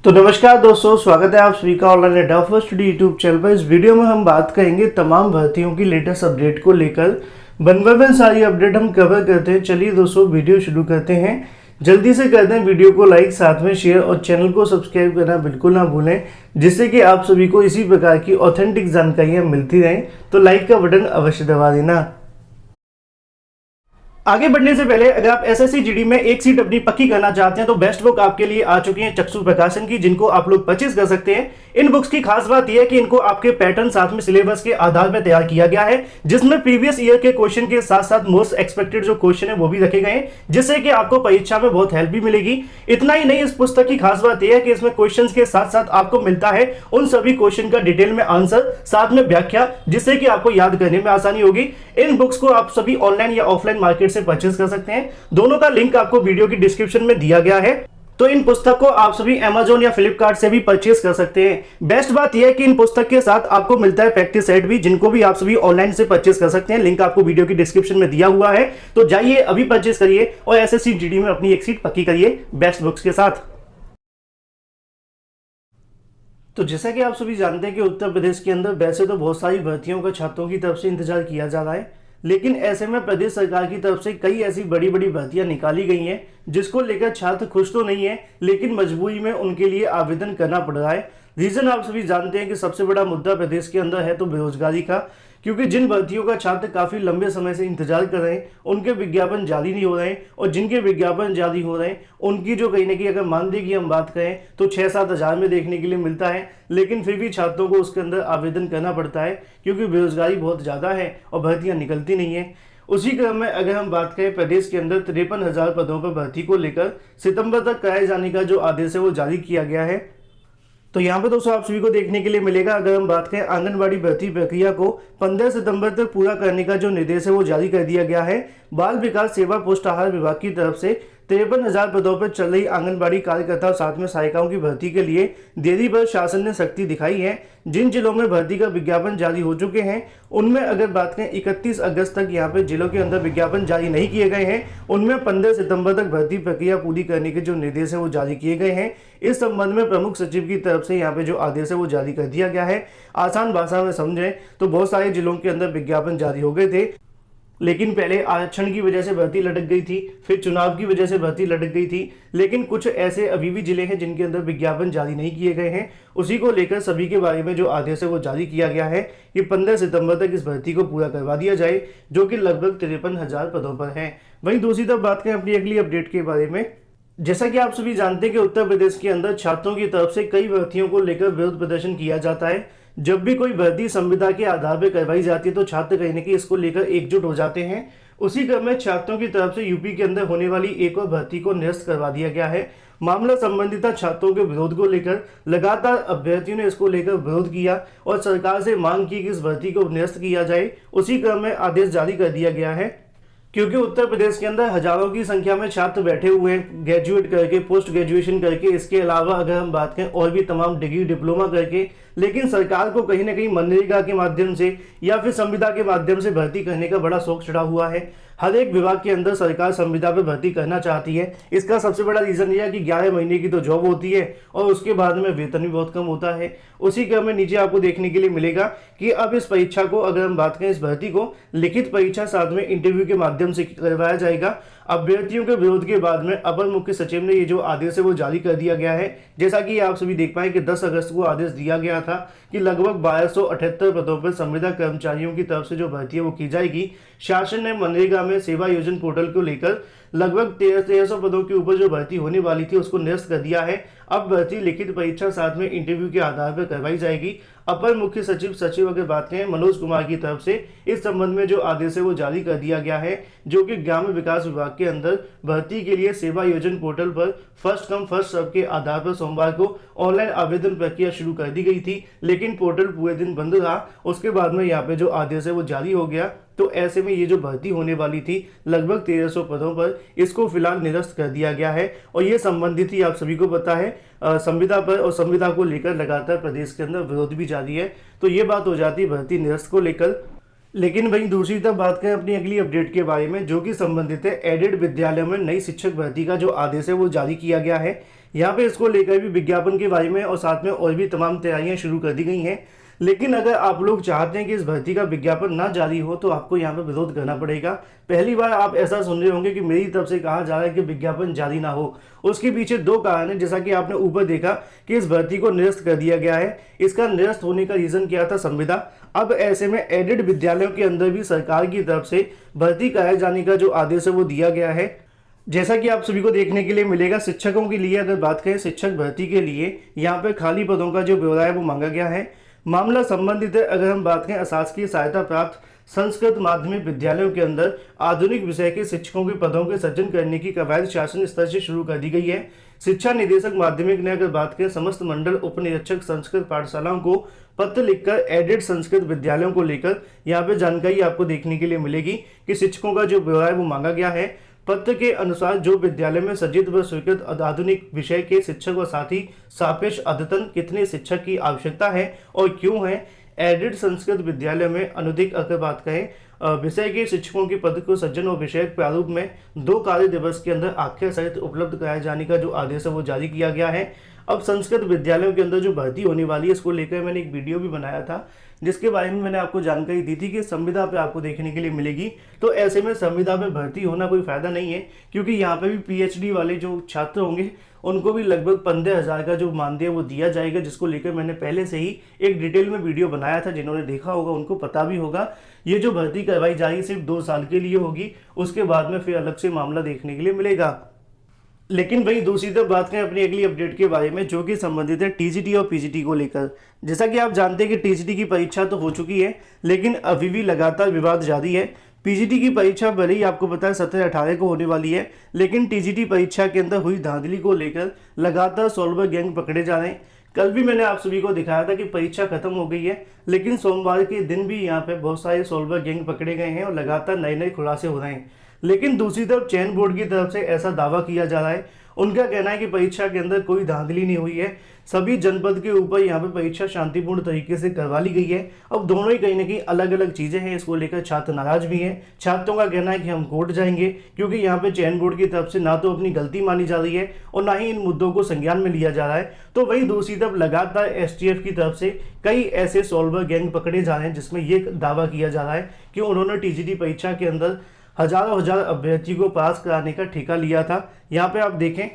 तो नमस्कार दोस्तों, स्वागत है आप सभी का ऑनलाइन एडा फर्स्ट स्टडी यूट्यूब चैनल पर। इस वीडियो में हम बात करेंगे तमाम भर्तियों की लेटेस्ट अपडेट को लेकर। वन सारी अपडेट हम कवर करते हैं। चलिए दोस्तों, वीडियो शुरू करते हैं। जल्दी से कर दें वीडियो को लाइक, साथ में शेयर और चैनल को सब्सक्राइब करना बिल्कुल ना भूलें, जिससे कि आप सभी को इसी प्रकार की ऑथेंटिक जानकारियाँ मिलती रहें। तो लाइक का बटन अवश्य दबा देना। आगे बढ़ने से पहले अगर आप एसएससी जीडी में एक सीट अपनी पक्की करना चाहते हैं तो बेस्ट बुक आपके लिए आ चुकी है चक्षु प्रकाशन की, जिनको आप लोग परचेज कर सकते हैं। इन बुक्स की खास बात यह है कि इनको आपके पैटर्न साथ में सिलेबस के आधार पर तैयार किया गया है, जिसमें प्रीवियस ईयर के क्वेश्चन के साथ साथ मोस्ट एक्सपेक्टेड जो क्वेश्चन है वो भी रखे गए हैं, जिससे कि आपको परीक्षा में बहुत हेल्प भी मिलेगी। इतना ही नहीं, इस पुस्तक की खास बात यह है कि इसमें क्वेश्चन के साथ साथ आपको मिलता है उन सभी क्वेश्चन का डिटेल में आंसर, साथ में व्याख्या, जिससे कि आपको याद करने में आसानी होगी। इन बुक्स को आप सभी ऑनलाइन या ऑफलाइन मार्केट से परचेज कर सकते हैं। दोनों का लिंक आपको वीडियो की डिस्क्रिप्शन में दिया गया है। तो इन पुस्तक को आप सभी Amazon या फ्लिपकार्ट से भी परचेज कर सकते हैं। बेस्ट बात यह है कि इन पुस्तक के साथ आपको मिलता है प्रैक्टिस सेट भी, जिनको भी आप सभी ऑनलाइन से परचेज कर सकते हैं। लिंक आपको वीडियो की डिस्क्रिप्शन में दिया हुआ है। तो जाइए अभी परचेज करिए और एसएससी जीडी में अपनी एक सीट पक्की करिए बेस्ट बुक्स के साथ। तो जैसा कि आप सभी जानते हैं कि उत्तर प्रदेश के अंदर वैसे तो बहुत सारी भर्तियों का छात्रों की तरफ से इंतजार किया जा रहा है, लेकिन ऐसे में प्रदेश सरकार की तरफ से कई ऐसी बड़ी बड़ी भर्तियां निकाली गई हैं जिसको लेकर छात्र खुश तो नहीं है, लेकिन मजबूरी में उनके लिए आवेदन करना पड़ रहा है। रीजन आप सभी जानते हैं कि सबसे बड़ा मुद्दा प्रदेश के अंदर है तो बेरोजगारी का, क्योंकि जिन भर्तियों का छात्र काफी लंबे समय से इंतजार कर रहे हैं उनके विज्ञापन जारी नहीं हो रहे हैं, और जिनके विज्ञापन जारी हो रहे हैं उनकी जो कहीं ना कहीं अगर मानदेय की हम बात करें तो 6-7 हज़ार में देखने के लिए मिलता है, लेकिन फिर भी छात्रों को उसके अंदर आवेदन करना पड़ता है क्योंकि बेरोजगारी बहुत ज़्यादा है और भर्तियाँ निकलती नहीं है। उसी क्रम में अगर हम बात करें प्रदेश के अंदर 53,000 पदों पर भर्ती को लेकर सितंबर तक कराए जाने का जो आदेश है वो जारी किया गया है। तो यहाँ पे दोस्तों आप सभी को देखने के लिए मिलेगा, अगर हम बात करें आंगनबाड़ी भर्ती प्रक्रिया को 15 सितंबर तक पूरा करने का जो निर्देश है वो जारी कर दिया गया है। बाल विकास सेवा पोस्ट आहार विभाग की तरफ से 53,000 पदों पर चल रही आंगनबाड़ी कार्यकर्ता और साथ में सहायिकाओं की भर्ती के लिए देरी पर शासन ने सख्ती दिखाई है। जिन जिलों में भर्ती का विज्ञापन जारी हो चुके हैं उनमें अगर बात करें 31 अगस्त तक यहाँ पे जिलों के अंदर विज्ञापन जारी नहीं किए गए हैं, उनमें 15 सितंबर तक भर्ती प्रक्रिया पूरी करने के जो निर्देश है वो जारी किए गए हैं। इस संबंध में प्रमुख सचिव की तरफ से यहाँ पे जो आदेश है वो जारी कर दिया गया है। आसान भाषा में समझें तो बहुत सारे जिलों के अंदर विज्ञापन जारी हो गए थे, लेकिन पहले आरक्षण की वजह से भर्ती लटक गई थी, फिर चुनाव की वजह से भर्ती लटक गई थी, लेकिन कुछ ऐसे अभी भी जिले हैं जिनके अंदर विज्ञापन जारी नहीं किए गए हैं। उसी को लेकर सभी के बारे में जो आदेश है वो जारी किया गया है कि 15 सितंबर तक इस भर्ती को पूरा करवा दिया जाए, जो कि लगभग 53,000 पदों पर है। वहीं दूसरी तरफ बात करें अपनी अगली अपडेट के बारे में, जैसा कि आप सभी जानते हैं कि उत्तर प्रदेश के अंदर छात्रों की तरफ से कई भर्तियों को लेकर विरोध प्रदर्शन किया जाता है। जब भी कोई भर्ती संविदा के आधार पर करवाई जाती है तो छात्र कहीं ना कहीं इसको लेकर एकजुट हो जाते हैं। उसी क्रम में छात्रों की तरफ से यूपी के अंदर होने वाली एक और भर्ती को निरस्त करवा दिया गया है। मामला संबंधित छात्रों के विरोध को लेकर लगातार अभ्यर्थियों ने इसको लेकर विरोध किया और सरकार से मांग की कि इस भर्ती को निरस्त किया जाए। उसी क्रम में आदेश जारी कर दिया गया है, क्योंकि उत्तर प्रदेश के अंदर हजारों की संख्या में छात्र बैठे हुए हैं ग्रेजुएट करके, पोस्ट ग्रेजुएशन करके, इसके अलावा अगर हम बात करें और भी तमाम डिग्री डिप्लोमा करके, लेकिन सरकार को कहीं ना कहीं मनरेगा के माध्यम से या फिर संविदा के माध्यम से भर्ती करने का बड़ा शौक चढ़ा हुआ है। हर एक विभाग के अंदर सरकार संविदा पर भर्ती करना चाहती है। इसका सबसे बड़ा रीजन यह है कि 11 महीने की तो जॉब होती है और उसके बाद में वेतन भी बहुत कम होता है। उसी क्रम में नीचे आपको देखने के लिए मिलेगा कि अब इस परीक्षा को अगर हम बात करें, इस भर्ती को लिखित परीक्षा साथ में इंटरव्यू के माध्यम से करवाया जाएगा। अभ्यर्थियों के विरोध के बाद में अपर मुख्य सचिव ने ये जो आदेश है वो जारी कर दिया गया है। जैसा कि आप सभी देख पाए कि 10 अगस्त को आदेश दिया गया था कि लगभग 1278 पदों पर संविदा कर्मचारियों की तरफ से जो भर्ती है वो की जाएगी। शासन ने मनरेगा में सेवा योजन पोर्टल को लेकर लगभग 1300 पदों के ऊपर जो भर्ती होने वाली थी उसको निरस्त कर दिया है। अब भर्ती लिखित परीक्षा साथ में इंटरव्यू के आधार पर करवाई जाएगी। अपर मुख्य सचिव अगर बात करें मनोज कुमार की तरफ से इस संबंध में जो आदेश है वो जारी कर दिया गया है, जो कि ग्राम्य विकास विभाग के अंदर भर्ती के लिए सेवा योजन पोर्टल पर फर्स्ट कम फर्स्ट सर्व के आधार पर सोमवार को ऑनलाइन आवेदन प्रक्रिया शुरू कर दी गई थी, लेकिन पोर्टल पूरे दिन बंद रहा। उसके बाद में यहाँ पे जो आदेश है वो जारी हो गया। तो ऐसे में ये जो भर्ती होने वाली थी लगभग 1300 पदों पर, इसको फिलहाल निरस्त कर दिया गया है। और ये संबंधित ही आप सभी को पता है संविदा पर, और संविदा को लेकर लगातार प्रदेश के अंदर विरोध भी जारी है। तो ये बात हो जाती है भर्ती निरस्त को लेकर। लेकिन वहीं दूसरी तरफ बात करें अपनी अगली अपडेट के बारे में, जो कि संबंधित है एडेड विद्यालयों में नई शिक्षक भर्ती का जो आदेश है वो जारी किया गया है। यहाँ पे इसको लेकर भी विज्ञापन के बारे में और साथ में और भी तमाम तैयारियां शुरू कर दी गई हैं। लेकिन अगर आप लोग चाहते हैं कि इस भर्ती का विज्ञापन ना जारी हो तो आपको यहाँ पे विरोध करना पड़ेगा। पहली बार आप ऐसा सुन रहे होंगे कि मेरी तरफ से कहा जा रहा है कि विज्ञापन जारी ना हो। उसके पीछे दो कारण है, जैसा कि आपने ऊपर देखा कि इस भर्ती को निरस्त कर दिया गया है। इसका निरस्त होने का रीजन क्या था, संविदा। अब ऐसे में एडेड विद्यालयों के अंदर भी सरकार की तरफ से भर्ती कराए जाने का जो आदेश है वो दिया गया है। जैसा कि आप सभी को देखने के लिए मिलेगा, शिक्षकों के लिए अगर बात करें, शिक्षक भर्ती के लिए यहाँ पे खाली पदों का जो ब्यौरा है वो मांगा गया है। मामला संबंधित है, अगर हम बात करें अशासकीय सहायता प्राप्त संस्कृत माध्यमिक विद्यालयों के अंदर आधुनिक विषय के शिक्षकों के पदों के सृजन करने की कवायद शासन स्तर से शुरू कर दी गई है। शिक्षा निदेशक माध्यमिक ने अगर बात करें समस्त मंडल उप निरीक्षक संस्कृत पाठशालाओं को पत्र लिखकर एडेड संस्कृत विद्यालयों को लेकर यहाँ पे जानकारी आपको देखने के लिए मिलेगी कि शिक्षकों का जो ब्यौरा है वो मांगा गया है। पत्र के अनुसार जो विद्यालय में सज्जित व स्वीकृत आधुनिक विषय के शिक्षक व साथ ही सापेक्ष अद्यतन कितने शिक्षक की आवश्यकता है और क्यों है। एडेड संस्कृत विद्यालय में अनुदिक अगर बात करें विषय के शिक्षकों के पद को सज्जन और विषयक प्रारूप में 2 कार्य दिवस के अंदर आख्या सहित उपलब्ध कराए जाने का जो आदेश है वो जारी किया गया है। अब संस्कृत विद्यालयों के अंदर जो भर्ती होने वाली है इसको लेकर मैंने एक वीडियो भी बनाया था जिसके बारे में मैंने आपको जानकारी दी थी कि संविदा पे आपको देखने के लिए मिलेगी। तो ऐसे में संविदा पे भर्ती होना कोई फायदा नहीं है, क्योंकि यहाँ पे भी पीएचडी वाले जो छात्र होंगे उनको भी लगभग 15,000 का जो मानदेय वो दिया जाएगा, जिसको लेकर मैंने पहले से ही एक डिटेल में वीडियो बनाया था। जिन्होंने देखा होगा उनको पता भी होगा। ये जो भर्ती करवाई जाएगी सिर्फ 2 साल के लिए होगी, उसके बाद में फिर अलग से मामला देखने के लिए मिलेगा। लेकिन वही दूसरी तरफ बात करें अपनी अगली अपडेट के बारे में, जो कि संबंधित है टीजीटी और पीजीटी को लेकर। जैसा कि आप जानते हैं कि टीजीटी की परीक्षा तो हो चुकी है, लेकिन अभी भी लगातार विवाद जारी है। पीजीटी की परीक्षा भले ही आपको पता है 17-18 को होने वाली है, लेकिन टीजीटी परीक्षा के अंदर हुई धांधली को लेकर लगातार सॉल्वर गैंग पकड़े जा रहे हैं। कल भी मैंने आप सभी को दिखाया था कि परीक्षा खत्म हो गई है, लेकिन सोमवार के दिन भी यहाँ पे बहुत सारे सॉल्वर गैंग पकड़े गए हैं और लगातार नए नए खुलासे हो रहे हैं। लेकिन दूसरी तरफ चयन बोर्ड की तरफ से ऐसा दावा किया जा रहा है, उनका कहना है कि परीक्षा के अंदर कोई धांधली नहीं हुई है, सभी जनपद के ऊपर यहाँ पे परीक्षा शांतिपूर्ण तरीके से करवा ली गई है। अब दोनों ही कहीं ना कहीं अलग अलग चीजें हैं, इसको लेकर छात्र नाराज भी हैं। छात्रों का कहना है कि हम कोर्ट जाएंगे, क्योंकि यहाँ पे चयन बोर्ड की तरफ से ना तो अपनी गलती मानी जा रही है और ना ही इन मुद्दों को संज्ञान में लिया जा रहा है। तो वहीं दूसरी तरफ लगातार एसटीएफ की तरफ से कई ऐसे सॉल्वर गैंग पकड़े जा रहे हैं जिसमें ये दावा किया जा रहा है कि उन्होंने टीजीटी परीक्षा के अंदर हजार अभ्यर्थी को पास कराने का ठेका लिया था। यहाँ पे आप देखें,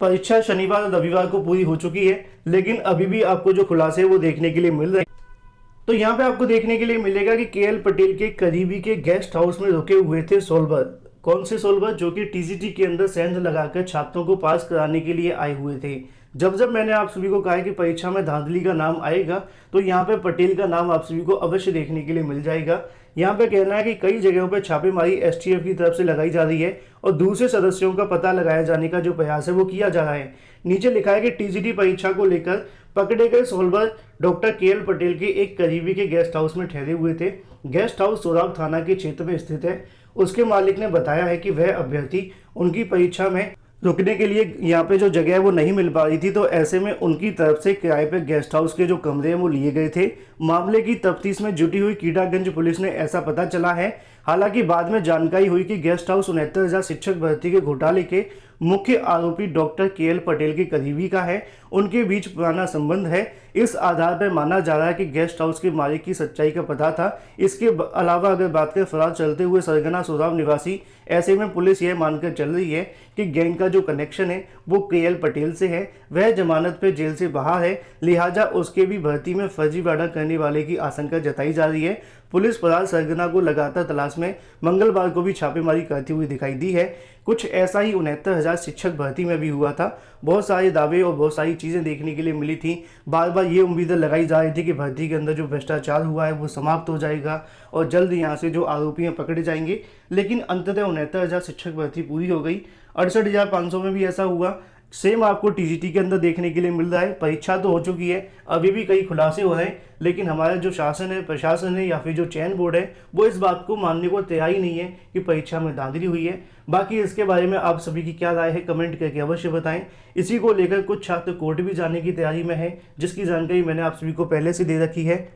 परीक्षा शनिवार और रविवार को पूरी हो चुकी है, लेकिन अभी भी आपको जो खुलासे वो देखने के लिए मिल रहे हैं। तो यहाँ पे आपको देखने के लिए मिलेगा कि केएल पटेल के करीबी के गेस्ट हाउस में रुके हुए थे सोल्वर। कौन से सोल्वर? जो कि टीजीटी के अंदर सेंध लगाकर छात्रों को पास कराने के लिए आए हुए थे। जब मैंने आप सभी को कहा है कि परीक्षा में धांधली का नाम आएगा, तो यहाँ पे पटेल का नाम आप सभी को अवश्य देखने के लिए मिल जाएगा। यहाँ पे कहना है कि कई जगहों पे छापेमारी एसटीएफ की तरफ से लगाई जा रही है और दूसरे सदस्यों का पता लगाया जाने का जो प्रयास है वो किया जा रहा है। नीचे लिखा है कि टीजीटी परीक्षा को लेकर पकड़े गए सोल्वर डॉक्टर केएल पटेल के एक करीबी के गेस्ट हाउस में ठहरे हुए थे। गेस्ट हाउस सोराब थाना के क्षेत्र में स्थित है। उसके मालिक ने बताया है कि वह अभ्यर्थी उनकी परीक्षा में रुकने के लिए यहाँ पे जो जगह है वो नहीं मिल पा रही थी, तो ऐसे में उनकी तरफ से किराए पे गेस्ट हाउस के जो कमरे हैं वो लिए गए थे। मामले की तफ्तीश में जुटी हुई कीड़ागंज पुलिस ने ऐसा पता चला है। हालांकि बाद में जानकारी हुई कि गेस्ट हाउस 69,000 शिक्षक भर्ती के घोटाले के मुख्य आरोपी डॉक्टर केएल पटेल के करीबी का है, उनके बीच पुराना संबंध है। इस आधार पर माना जा रहा है कि गेस्ट हाउस के मालिक की सच्चाई का पता था। इसके अलावा अगर बात करें फरार चलते हुए सरगना सोराव निवासी, ऐसे में पुलिस यह मानकर चल रही है कि गैंग का जो कनेक्शन है वो केएल पटेल से है। वह जमानत पे जेल से बाहर है, लिहाजा उसके भी भर्ती में फर्जीवाड़ा करने वाले की आशंका जताई जा रही है। पुलिस फरार सरगना को लगातार तलाश में मंगलवार को भी छापेमारी करती हुई दिखाई दी है। कुछ ऐसा ही 69,000 शिक्षक भर्ती में भी हुआ था। बहुत सारे दावे और बहुत सारी चीज़ें देखने के लिए मिली थी। बार बार ये उम्मीदें लगाई जा रही थी कि भर्ती के अंदर जो भ्रष्टाचार हुआ है वो समाप्त हो जाएगा और जल्द यहाँ से जो आरोपी हैं पकड़े जाएंगे। लेकिन अंततः 69,000 शिक्षक भर्ती पूरी हो गई। 68,500 में भी ऐसा हुआ। सेम आपको टीजीटी के अंदर देखने के लिए मिल रहा है। परीक्षा तो हो चुकी है, अभी भी कई खुलासे हो रहे हैं, लेकिन हमारा जो शासन है, प्रशासन है या फिर जो चयन बोर्ड है वो इस बात को मानने को तैयार ही नहीं है कि परीक्षा में धांधली हुई है। बाकी इसके बारे में आप सभी की क्या राय है कमेंट करके अवश्य बताएं। इसी को लेकर कुछ छात्र कोर्ट भी जाने की तैयारी में है, जिसकी जानकारी मैंने आप सभी को पहले से दे रखी है।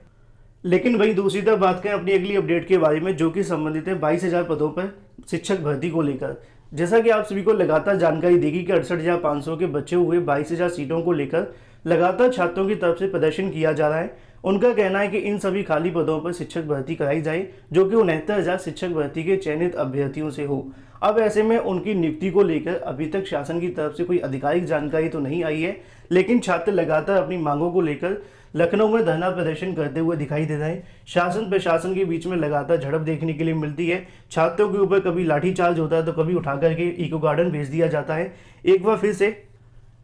लेकिन वहीं दूसरी तरफ बात करें अपनी अगली अपडेट के बारे में, जो कि संबंधित है 22,000 पदों पर शिक्षक भर्ती को लेकर। जैसा कि आप सभी को लगातार जानकारी देगी कि 68,500 के बचे हुए 22,000 सीटों को लेकर लगातार छात्रों की तरफ से प्रदर्शन किया जा रहा है। उनका कहना है कि इन सभी खाली पदों पर शिक्षक भर्ती कराई जाए, जो कि 69,000 शिक्षक भर्ती के चयनित अभ्यर्थियों से हो। अब ऐसे में उनकी नियुक्ति को लेकर अभी तक शासन की तरफ से कोई आधिकारिक जानकारी तो नहीं आई है, लेकिन छात्र लगातार अपनी मांगों को लेकर लखनऊ में धरना प्रदर्शन करते हुए दिखाई दे रहे हैं। शासन प्रशासन के बीच में लगातार झड़प देखने के लिए मिलती है। छात्रों के ऊपर कभी लाठीचार्ज होता है तो कभी उठा करके इको गार्डन भेज दिया जाता है। एक बार फिर से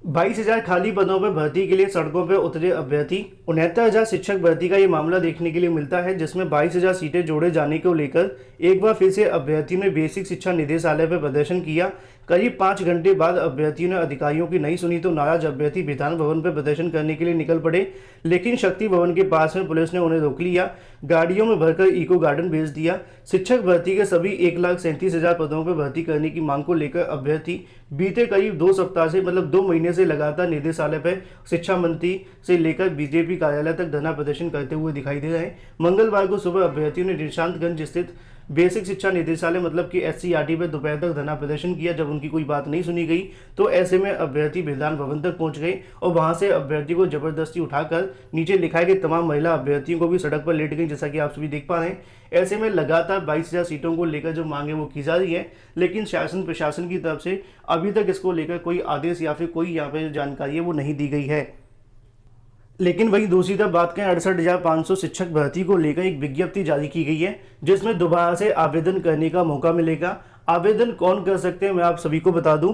22,000 खाली पदों पर भर्ती के लिए सड़कों पर उतरे अभ्यर्थी। 69,000 शिक्षक भर्ती का ये मामला देखने के लिए मिलता है, जिसमें 22,000 सीटें जोड़े जाने को लेकर एक बार फिर से अभ्यर्थियों ने बेसिक शिक्षा निदेशालय पर प्रदर्शन किया। करीब 5 घंटे बाद अभ्यर्थियों ने अधिकारियों की नहीं सुनी तो नाराज अभ्यर्थी विधान भवन पर प्रदर्शन करने के लिए निकल पड़े, लेकिन शक्ति भवन के पास में पुलिस ने उन्हें रोक लिया, गाड़ियों में भरकर इको गार्डन भेज दिया। शिक्षक भर्ती के सभी 1,37,000 पदों पर भर्ती करने की मांग को लेकर अभ्यर्थी बीते करीब 2 सप्ताह से मतलब 2 महीने से लगातार निदेशालय पर शिक्षा मंत्री से लेकर बीजेपी कार्यालय तक धरना प्रदर्शन करते हुए दिखाई दे रहे हैं। मंगलवार को सुबह अभ्यर्थियों ने निशांतगंज स्थित बेसिक शिक्षा निदेशालय मतलब कि SCRT पर दोपहर तक धरना प्रदर्शन किया। जब उनकी कोई बात नहीं सुनी गई तो ऐसे में अभ्यर्थी विधान भवन तक पहुंच गए और वहां से अभ्यर्थी को जबरदस्ती उठाकर नीचे लिखाए गए तमाम महिला अभ्यर्थियों को भी सड़क पर लेट गई, जैसा कि आप सभी देख पा रहे हैं। ऐसे में लगातार 22,000 सीटों को लेकर जो मांगे वो की जा रही है, लेकिन शासन प्रशासन की तरफ से अभी तक इसको लेकर कोई आदेश या फिर कोई यहाँ पे जो जानकारी है वो नहीं दी गई है। लेकिन वहीं दूसरी तरफ बात करें 68,500 शिक्षक भर्ती को लेकर एक विज्ञप्ति जारी की गई है, जिसमें दोबारा से आवेदन करने का मौका मिलेगा। आवेदन कौन कर सकते हैं मैं आप सभी को बता दूं।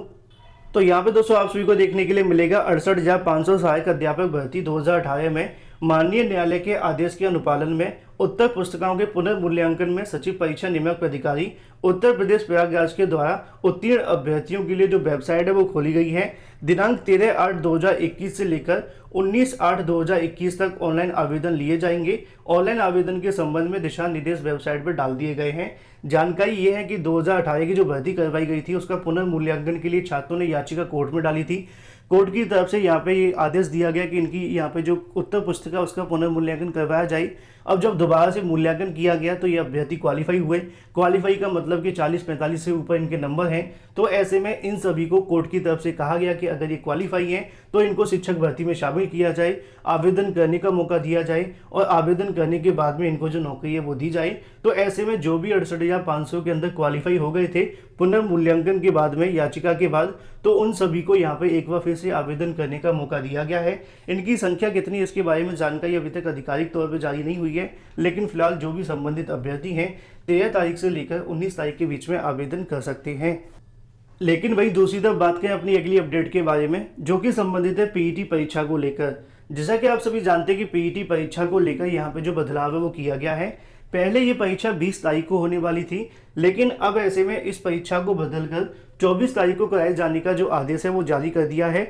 तो यहाँ पे दोस्तों आप सभी को देखने के लिए मिलेगा 68,500 सहायक अध्यापक भर्ती 2018 में माननीय न्यायालय के आदेश के अनुपालन में उत्तर पुस्तिकाओं के पुनर्मूल्यांकन में सचिव परीक्षा नियामक अधिकारी उत्तर प्रदेश प्रयागराज के द्वारा उत्तीर्ण अभ्यर्थियों के लिए जो वेबसाइट है वो खोली गई है। दिनांक 13/8/2021 से लेकर 19/8/2021 तक ऑनलाइन आवेदन लिए जाएंगे। ऑनलाइन आवेदन के संबंध में दिशा निर्देश वेबसाइट पर डाल दिए गए हैं। जानकारी ये है कि 2018 की जो भर्ती करवाई गई थी उसका पुनर्मूल्यांकन के लिए छात्रों ने याचिका कोर्ट में डाली थी। कोर्ट की तरफ से यहाँ पे ये आदेश दिया गया कि इनकी यहाँ पे जो उत्तर पुस्तिका उसका पुनर्मूल्यांकन करवाया जाए। अब जब दोबारा से मूल्यांकन किया गया तो ये अभ्यर्थी क्वालिफाई हुए। क्वालिफाई का मतलब कि 40-45 से ऊपर इनके नंबर हैं, तो ऐसे में इन सभी को कोर्ट की तरफ से कहा गया कि अगर ये क्वालिफाई हैं तो इनको शिक्षक भर्ती में शामिल किया जाए, आवेदन करने का मौका दिया जाए और आवेदन करने के बाद में इनको जो नौकरी है वो दी जाए। तो ऐसे में जो भी 68,500 के अंदर क्वालिफाई हो गए थे पुनर्मूल्यांकन के बाद में याचिका के बाद, तो उन सभी को यहाँ पे एक बार फिर से आवेदन करने का मौका दिया गया है। इनकी संख्या कितनी इसके बारे में जानकारी अभी तक आधिकारिक तौर पर जारी नहीं हुई है, लेकिन फिलहाल जो भी संबंधित अभ्यर्थी हैं 13 तारीख से लेकर 19 तारीख के बीच में आवेदन कर सकते हैं। लेकिन वही दूसरी तरफ बात करें अपनी अगली अपडेट के बारे में, जो कि संबंधित है PET परीक्षा को लेकर। जैसा कि आप सभी जानते हैं कि PET परीक्षा को लेकर यहाँ पे जो बदलाव है वो किया गया है। पहले ये परीक्षा 20 तारीख को होने वाली थी, लेकिन अब ऐसे में इस परीक्षा को बदलकर 24 तारीख को कराए जाने का जो आदेश है वो जारी कर दिया है।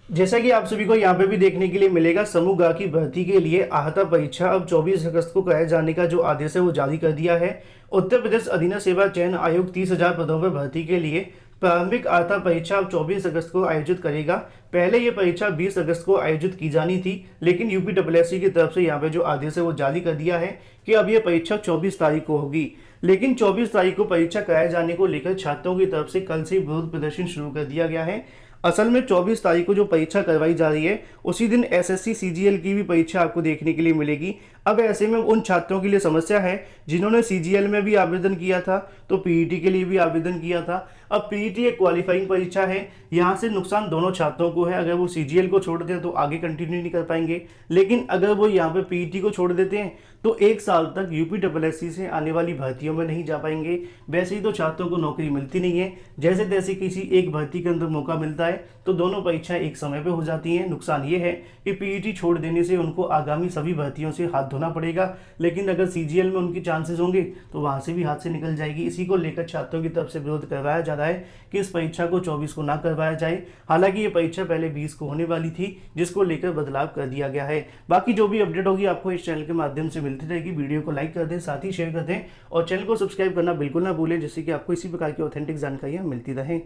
जैसा कि आप सभी को यहाँ पे भी देखने के लिए मिलेगा, समूह ग की भर्ती के लिए आहता परीक्षा अब 24 अगस्त को कराए जाने का जो आदेश है वो जारी कर दिया है। उत्तर प्रदेश अधीनस्थ सेवा चयन आयोग 30,000 पदों पर भर्ती के लिए प्रारंभिक आहता परीक्षा अब 24 अगस्त को आयोजित करेगा। पहले ये परीक्षा 20 अगस्त को आयोजित की जानी थी, लेकिन UPSSC की तरफ से यहाँ पे जो आदेश है वो जारी कर दिया है कि अब ये परीक्षा 24 तारीख को होगी। लेकिन 24 तारीख को परीक्षा कराए जाने को लेकर छात्रों की तरफ से कल से विरोध प्रदर्शन शुरू कर दिया गया है। असल में 24 तारीख को जो परीक्षा करवाई जा रही है उसी दिन SSC CGL की भी परीक्षा आपको देखने के लिए मिलेगी। अब ऐसे में उन छात्रों के लिए समस्या है जिन्होंने CGL में भी आवेदन किया था तो PET के लिए भी आवेदन किया था। अब PET एक क्वालिफाइंग परीक्षा है, यहाँ से नुकसान दोनों छात्रों को है। अगर वो CGL को छोड़ दें तो आगे कंटिन्यू नहीं कर पाएंगे, लेकिन अगर वो यहाँ पे PET को छोड़ देते हैं तो 1 साल तक UPSSC से आने वाली भर्तियों में नहीं जा पाएंगे। वैसे ही तो छात्रों को नौकरी मिलती नहीं है, जैसे तैसे किसी एक भर्ती के अंदर मौका मिलता है तो दोनों परीक्षाएं एक समय पे हो जाती हैं। नुकसान ये है कि PET छोड़ देने से उनको आगामी सभी भर्तियों से हाथ धोना पड़ेगा, लेकिन अगर CGL में उनकी चांसेस होंगे तो वहाँ से भी हाथ से निकल जाएगी। इसी को लेकर छात्रों की तरफ से विरोध करवाया जा रहा है कि इस परीक्षा को 24 को ना करवाया जाए। हालांकि ये परीक्षा पहले 20 को होने वाली थी, जिसको लेकर बदलाव कर दिया गया है। बाकी जो भी अपडेट होगी आपको इस चैनल के माध्यम से मिलती रहेगी। वीडियो को लाइक कर दें, साथ ही शेयर कर दें और चैनल को सब्सक्राइब करना बिल्कुल ना भूलें, जिससे कि आपको इसी प्रकार की ऑथेंटिक जानकारियाँ मिलती रहें।